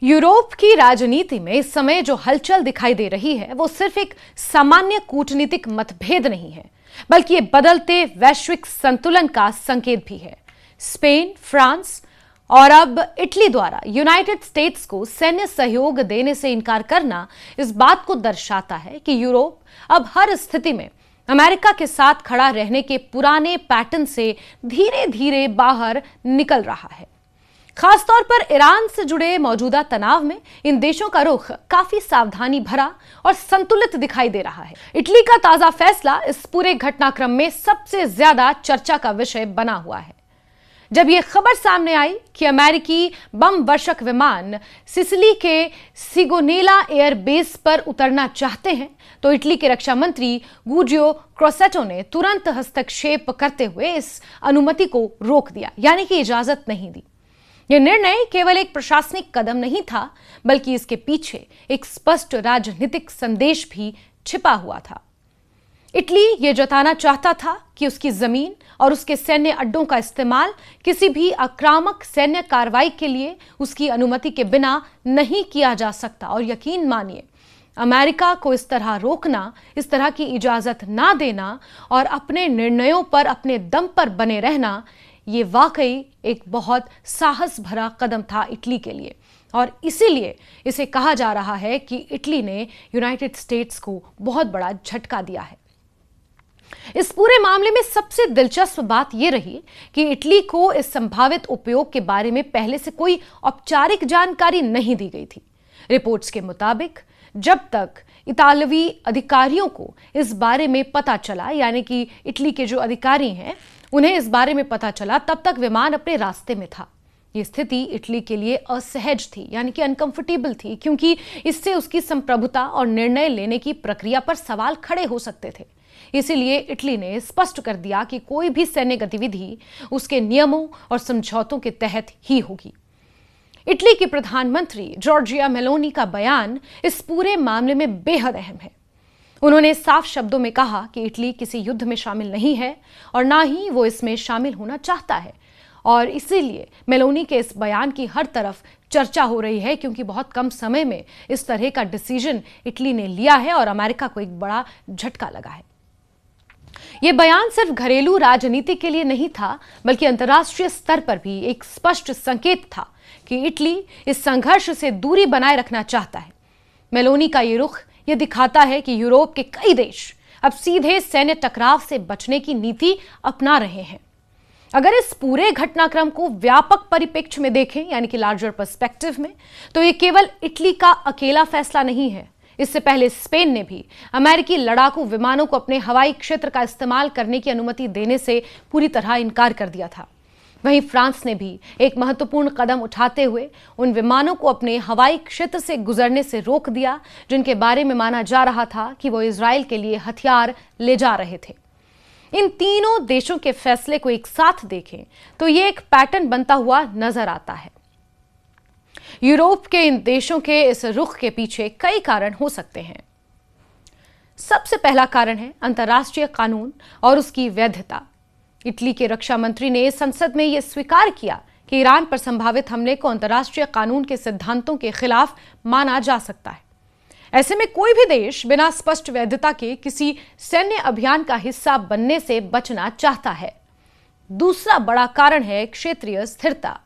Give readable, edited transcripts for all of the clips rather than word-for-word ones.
Europe की राजनीति में इस समय जो हलचल दिखाई दे रही है वो सिर्फ एक सामान्य कूटनीतिक मतभेद नहीं है, बल्कि ये बदलते वैश्विक संतुलन का संकेत भी है। स्पेन, फ्रांस और अब इटली द्वारा यूनाइटेड स्टेट्स को सैन्य सहयोग देने से इनकार करना इस बात को दर्शाता है कि यूरोप अब हर स्थिति में अमेरिका के साथ खड़ा रहने के पुराने पैटर्न से धीरे धीरे बाहर निकल रहा है। खासतौर पर ईरान से जुड़े मौजूदा तनाव में इन देशों का रुख काफी सावधानी भरा और संतुलित दिखाई दे रहा है। इटली का ताजा फैसला इस पूरे घटनाक्रम में सबसे ज्यादा चर्चा का विषय बना हुआ है। जब यह खबर सामने आई कि अमेरिकी बम वर्षक विमान सिसिली के सिगोनेला एयरबेस पर उतरना चाहते हैं, तो इटली के रक्षा मंत्री गुजियो क्रोसेटो ने तुरंत हस्तक्षेप करते हुए इस अनुमति को रोक दिया, यानी कि इजाजत नहीं दी। यह निर्णय केवल एक प्रशासनिक कदम नहीं था, बल्कि इसके पीछे एक स्पष्ट राजनीतिक संदेश भी छिपा हुआ था। इटली यह जताना चाहता था कि उसकी जमीन और उसके सैन्य अड्डों का इस्तेमाल किसी भी आक्रामक सैन्य कार्रवाई के लिए उसकी अनुमति के बिना नहीं किया जा सकता। और यकीन मानिए, अमेरिका को इस तरह रोकना, इस तरह की इजाजत ना देना और अपने निर्णयों पर अपने दम पर बने रहना, ये वाकई एक बहुत साहस भरा कदम था इटली के लिए। और इसीलिए इसे कहा जा रहा है कि इटली ने यूनाइटेड स्टेट्स को बहुत बड़ा झटका दिया है। इस पूरे मामले में सबसे दिलचस्प बात यह रही कि इटली को इस संभावित उपयोग के बारे में पहले से कोई औपचारिक जानकारी नहीं दी गई थी। रिपोर्ट्स के मुताबिक जब तक इतालवी अधिकारियों को इस बारे में पता चला, यानी कि इटली के जो अधिकारी हैं उन्हें इस बारे में पता चला, तब तक विमान अपने रास्ते में था। ये स्थिति इटली के लिए असहज थी, यानी कि अनकंफर्टेबल थी, क्योंकि इससे उसकी संप्रभुता और निर्णय लेने की प्रक्रिया पर सवाल खड़े हो सकते थे। इसीलिए इटली ने स्पष्ट कर दिया कि कोई भी सैन्य गतिविधि उसके नियमों और समझौतों के तहत ही होगी। इटली की प्रधानमंत्री जॉर्जिया मेलोनी का बयान इस पूरे मामले में बेहद अहम है। उन्होंने साफ शब्दों में कहा कि इटली किसी युद्ध में शामिल नहीं है और ना ही वो इसमें शामिल होना चाहता है। और इसीलिए मेलोनी के इस बयान की हर तरफ चर्चा हो रही है, क्योंकि बहुत कम समय में इस तरह का डिसीजन इटली ने लिया है और अमेरिका को एक बड़ा झटका लगा है। यह बयान सिर्फ घरेलू राजनीति के लिए नहीं था, बल्कि अंतर्राष्ट्रीय स्तर पर भी एक स्पष्ट संकेत था कि इटली इस संघर्ष से दूरी बनाए रखना चाहता है। मेलोनी का यह रुख यह दिखाता है कि यूरोप के कई देश अब सीधे सैन्य टकराव से बचने की नीति अपना रहे हैं। अगर इस पूरे घटनाक्रम को व्यापक परिप्रेक्ष्य में देखें, यानी कि लार्जर पर्सपेक्टिव में, तो यह केवल इटली का अकेला फैसला नहीं है। इससे पहले स्पेन ने भी अमेरिकी लड़ाकू विमानों को अपने हवाई क्षेत्र का इस्तेमाल करने की अनुमति देने से पूरी तरह इनकार कर दिया था। वहीं फ्रांस ने भी एक महत्वपूर्ण कदम उठाते हुए उन विमानों को अपने हवाई क्षेत्र से गुजरने से रोक दिया, जिनके बारे में माना जा रहा था कि वो इजराइल के लिए हथियार ले जा रहे थे। इन तीनों देशों के फैसले को एक साथ देखें तो ये एक पैटर्न बनता हुआ नजर आता है। यूरोप के इन देशों के इस रुख के पीछे कई कारण हो सकते हैं। सबसे पहला कारण है अंतर्राष्ट्रीय कानून और उसकी वैधता। इटली के रक्षा मंत्री ने संसद में यह स्वीकार किया कि ईरान पर संभावित हमले को अंतर्राष्ट्रीय कानून के सिद्धांतों के खिलाफ माना जा सकता है। ऐसे में कोई भी देश बिना स्पष्ट वैधता के किसी सैन्य अभियान का हिस्सा बनने से बचना चाहता है। दूसरा बड़ा कारण है क्षेत्रीय स्थिरता,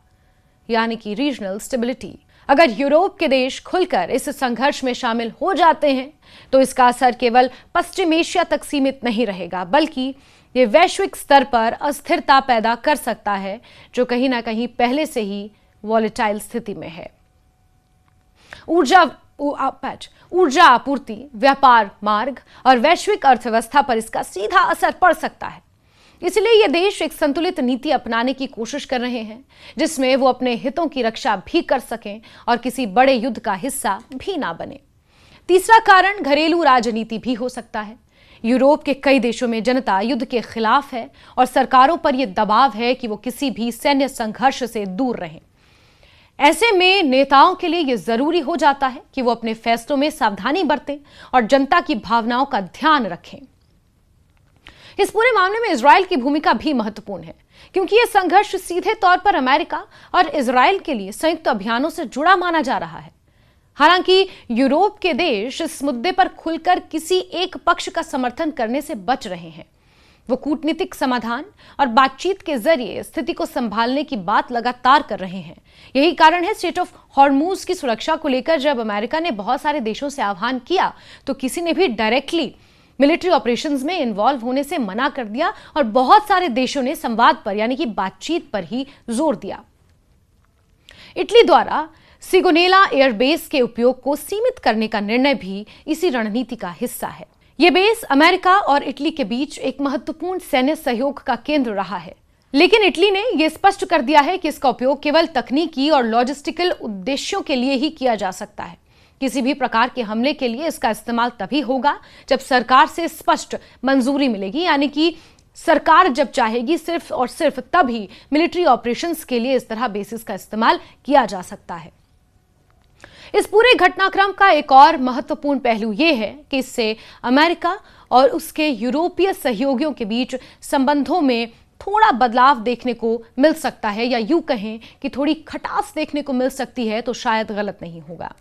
यानी कि रीजनल स्टेबिलिटी। अगर यूरोप के देश खुलकर इस संघर्ष में शामिल हो जाते हैं तो इसका असर केवल पश्चिम एशिया तक सीमित नहीं रहेगा, बल्कि ये वैश्विक स्तर पर अस्थिरता पैदा कर सकता है, जो कहीं ना कहीं पहले से ही वॉलेटाइल स्थिति में है। ऊर्जा आपूर्ति, व्यापार मार्ग और वैश्विक अर्थव्यवस्था पर इसका सीधा असर पड़ सकता है। इसलिए ये देश एक संतुलित नीति अपनाने की कोशिश कर रहे हैं, जिसमें वो अपने हितों की रक्षा भी कर सकें और किसी बड़े युद्ध का हिस्सा भी ना बने। तीसरा कारण घरेलू राजनीति भी हो सकता है। यूरोप के कई देशों में जनता युद्ध के खिलाफ है और सरकारों पर यह दबाव है कि वो किसी भी सैन्य संघर्ष से दूर रहें। ऐसे में नेताओं के लिए यह जरूरी हो जाता है कि वो अपने फैसलों में सावधानी बरतें और जनता की भावनाओं का ध्यान रखें। इस पूरे मामले में इजराइल की भूमिका भी महत्वपूर्ण है, क्योंकि यह संघर्ष सीधे तौर पर अमेरिका और इजराइल के लिए संयुक्त अभियानों से जुड़ा माना जा रहा है। हालांकि यूरोप के देश इस मुद्दे पर खुलकर किसी एक पक्ष का समर्थन करने से बच रहे हैं। वो कूटनीतिक समाधान और बातचीत के जरिए स्थिति को संभालने की बात लगातार कर रहे हैं। यही कारण है स्ट्रेट ऑफ हॉर्मूज की सुरक्षा को लेकर जब अमेरिका ने बहुत सारे देशों से आह्वान किया तो किसी ने भी डायरेक्टली मिलिट्री ऑपरेशंस में इन्वॉल्व होने से मना कर दिया और बहुत सारे देशों ने संवाद पर यानी कि बातचीत पर ही जोर दिया। इटली द्वारा सिगोनेला एयरबेस के उपयोग को सीमित करने का निर्णय भी इसी रणनीति का हिस्सा है। यह बेस अमेरिका और इटली के बीच एक महत्वपूर्ण सैन्य सहयोग का केंद्र रहा है, लेकिन इटली ने यह स्पष्ट कर दिया है कि इसका उपयोग केवल तकनीकी और लॉजिस्टिकल उद्देश्यों के लिए ही किया जा सकता है। किसी भी प्रकार के हमले के लिए इसका इस्तेमाल तभी होगा जब सरकार से स्पष्ट मंजूरी मिलेगी, यानी कि सरकार जब चाहेगी सिर्फ और सिर्फ तभी मिलिट्री ऑपरेशंस के लिए इस तरह बेसिस का इस्तेमाल किया जा सकता है। इस पूरे घटनाक्रम का एक और महत्वपूर्ण पहलू यह है कि इससे अमेरिका और उसके यूरोपीय सहयोगियों के बीच संबंधों में थोड़ा बदलाव देखने को मिल सकता है, या यूं कहें कि थोड़ी खटास देखने को मिल सकती है तो शायद गलत नहीं होगा।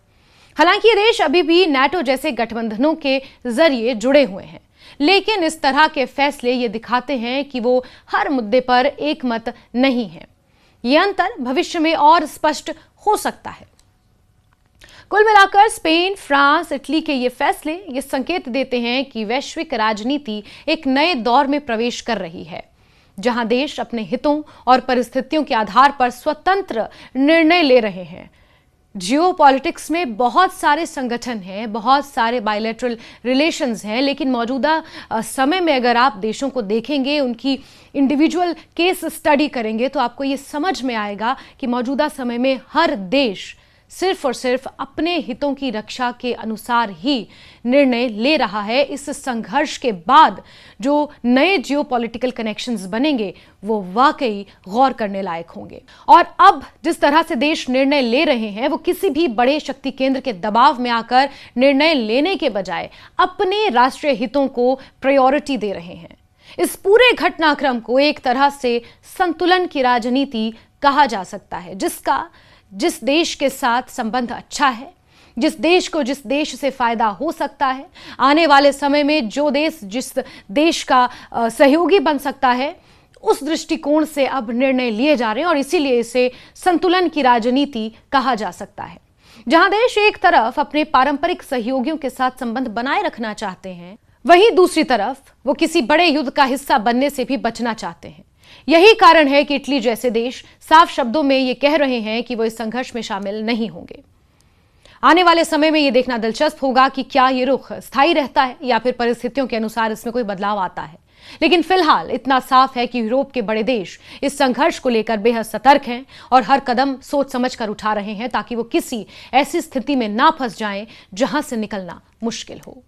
हालांकि ये देश अभी भी नाटो जैसे गठबंधनों के जरिए जुड़े हुए हैं, लेकिन इस तरह के फैसले ये दिखाते हैं कि वो हर मुद्दे पर एक मत नहीं है। ये अंतर भविष्य में और स्पष्ट हो सकता है। कुल मिलाकर स्पेन, फ्रांस, इटली के ये फैसले ये संकेत देते हैं कि वैश्विक राजनीति एक नए दौर में प्रवेश कर रही है, जहां देश अपने हितों और परिस्थितियों के आधार पर स्वतंत्र निर्णय ले रहे हैं। जियोपॉलिटिक्स में बहुत सारे संगठन हैं, बहुत सारे बायलैटरल रिलेशंस हैं, लेकिन मौजूदा समय में अगर आप देशों को देखेंगे, उनकी इंडिविजुअल केस स्टडी करेंगे, तो आपको ये समझ में आएगा कि मौजूदा समय में हर देश सिर्फ और सिर्फ अपने हितों की रक्षा के अनुसार ही निर्णय ले रहा है। इस संघर्ष के बाद जो नए जियोपॉलिटिकल कनेक्शंस बनेंगे वो वाकई गौर करने लायक होंगे। और अब जिस तरह से देश निर्णय ले रहे हैं वो किसी भी बड़े शक्ति केंद्र के दबाव में आकर निर्णय लेने के बजाय अपने राष्ट्रीय हितों को प्रायोरिटी दे रहे हैं। इस पूरे घटनाक्रम को एक तरह से संतुलन की राजनीति कहा जा सकता है, जिस देश के साथ संबंध अच्छा है, जिस देश को जिस देश से फायदा हो सकता है, आने वाले समय में जो देश जिस देश का सहयोगी बन सकता है, उस दृष्टिकोण से अब निर्णय लिए जा रहे हैं और इसीलिए इसे संतुलन की राजनीति कहा जा सकता है। जहां देश एक तरफ अपने पारंपरिक सहयोगियों के साथ संबंध बनाए रखना चाहते हैं, वहीं दूसरी तरफ वो किसी बड़े युद्ध का हिस्सा बनने से भी बचना चाहते हैं। यही कारण है कि इटली जैसे देश साफ शब्दों में ये कह रहे हैं कि वो इस संघर्ष में शामिल नहीं होंगे। आने वाले समय में ये देखना दिलचस्प होगा कि क्या ये रुख स्थायी रहता है या फिर परिस्थितियों के अनुसार इसमें कोई बदलाव आता है। लेकिन फिलहाल इतना साफ है कि यूरोप के बड़े देश इस संघर्ष को लेकर बेहद सतर्क हैं और हर कदम सोच समझकर उठा रहे हैं ताकि वो किसी ऐसी स्थिति में ना फंस जाएं जहां से निकलना मुश्किल हो।